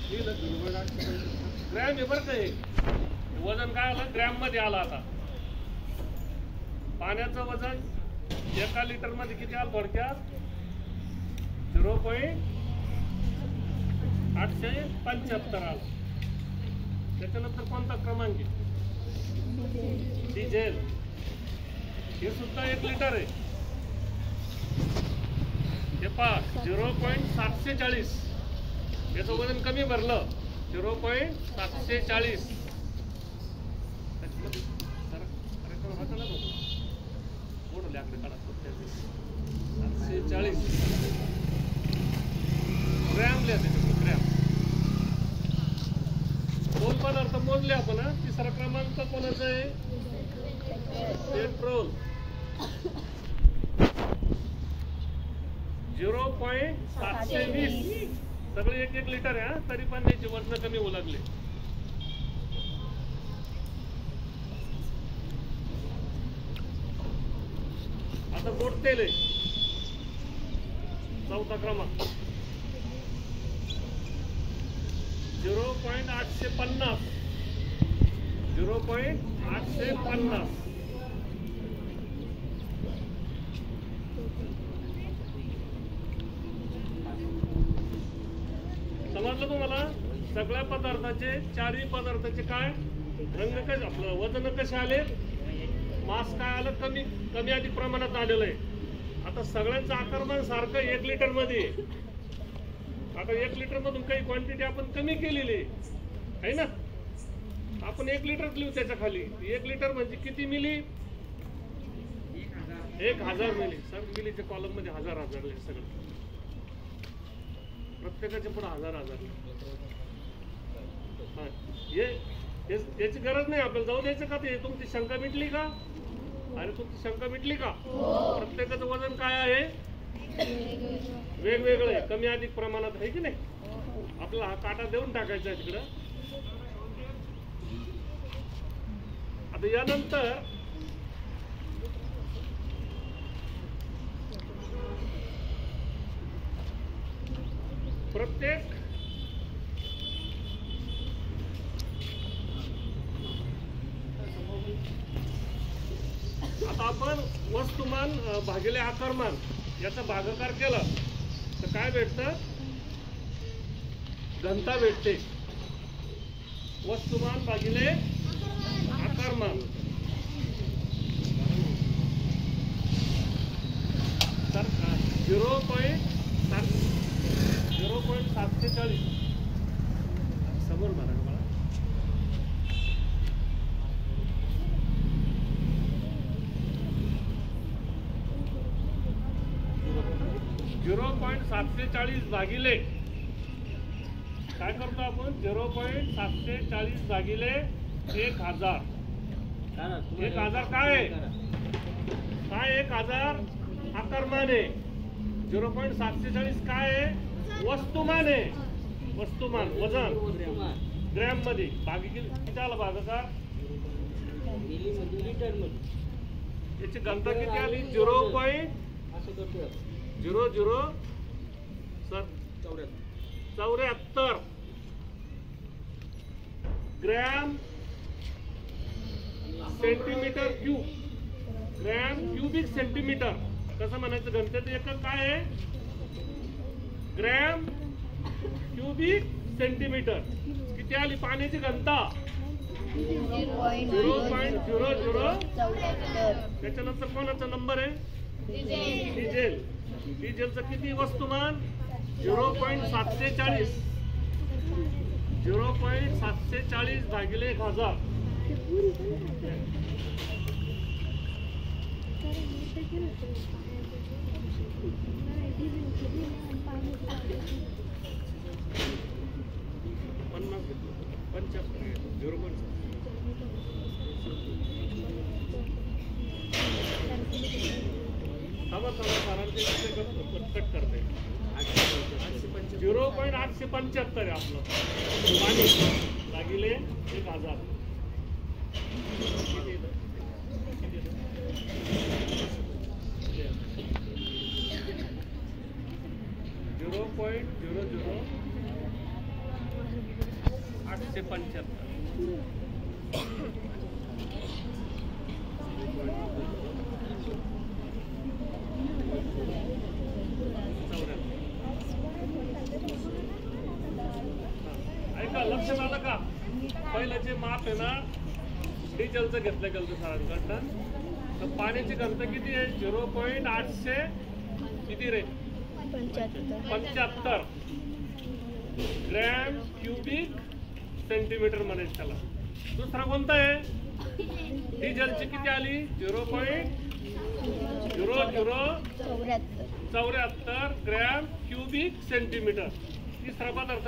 Gram आहे बरं का हे वजन काय आलं ग्रॅम मध्ये आलं आता पाण्याचं वजन 1 लिटर मध्ये किती आलं थोडक्यात 0.875 आलं त्याच्यानंतर कोणता क्रमांक आहे डिझेल हे सुद्धा 1 लिटर आहे हे पहा 0.740 याचं वजन कमी भरलं 0.740 740 ग्रॅम लिहा ग्रॅम 2 पदार्थ मोजले आपण तिसरा क्रमांक कोणाचा आहे पेट्रोल 0.720 सगळे 1 लिटर आहे तरी पण त्याचे वजन कमी होऊ लागले आता गोड तेल आहे 4था क्रमांक 0.850 समजलं तुम्हाला सगळ्या पदार्थाचे चारही पदार्थाचे काय रंग कसे आपलं वजन कसे आले मास काय आलं कमी कमी अधिक प्रमाणात आलेलं आहे आता सगळ्यांचं आकारमान सारखं 1 लिटर मध्ये आता 1 लिटर मधून काही क्वांटिटी आपण कमी केलेली आहे ना आपण 1 लिटर लिहू त्याच्या खाली 1 लिटर म्हणजे किती मिली 1000 मिली सर मिलीच्या कॉलम मध्ये हजार सगळं प्रत्येकाच्या पुढे हजार याची गरज नाही आपल्याला जाऊ द्यायचं का ते तुमची शंका मिटली का अरे तुमची शंका मिटली का प्रत्येकाचं वजन काय आहे वेगवेगळं आहे कमी अधिक प्रमाणात आहे की नाही आपला हा काटा देऊन टाकायचा आहे तिकडं आता यानंतर प्रत्येक आता आपण वस्तुमान भागिले आकारमान याचा भागाकार केला तर काय भेटतं घनता भेटते वस्तुमान भागिले आकारमान तर 0.740 समोर मारा मला 0.740 भागिले काय करतो आपण 0.740 भागिले 1000 काय 1000 आकारमान आहे 0.740 काय आहे वस्तुमान आहे वस्तुमान वजन ग्रॅम मध्ये भागी किती आला भागाकार याची घनता किती आली 0.0074 gram centimetre cube gram cubic centimetre कसं म्हणायचं घनतेचं एकक काय आहे ग्रॅम क्यूबिक सेंटीमीटर किती आली पाण्याची घनता 0.00 त्याच्यानंतर कोणाचा नंबर आहे डिझेलचं किती वस्तुमान 0.740 भागिले 1000 0.875 आहे आपलं पाणी भागिले 1000 0.00 575. ऐका, लक्षात आलं का? पहिलं जे माप आहे ना डिझेलचं घेतलं गेलं सरांकडनं, तर पाण्याची घनता किती आहे? 0.800 किती रे? 75 ग्रॅम क्युबिक सेंटीमीटर म्हणायचं त्याला. दुसरा कोणता आहे? डिझेलची किती आली? 0.0074 ग्रॅम क्युबिक सेंटीमीटर. तिसरा पदार्थ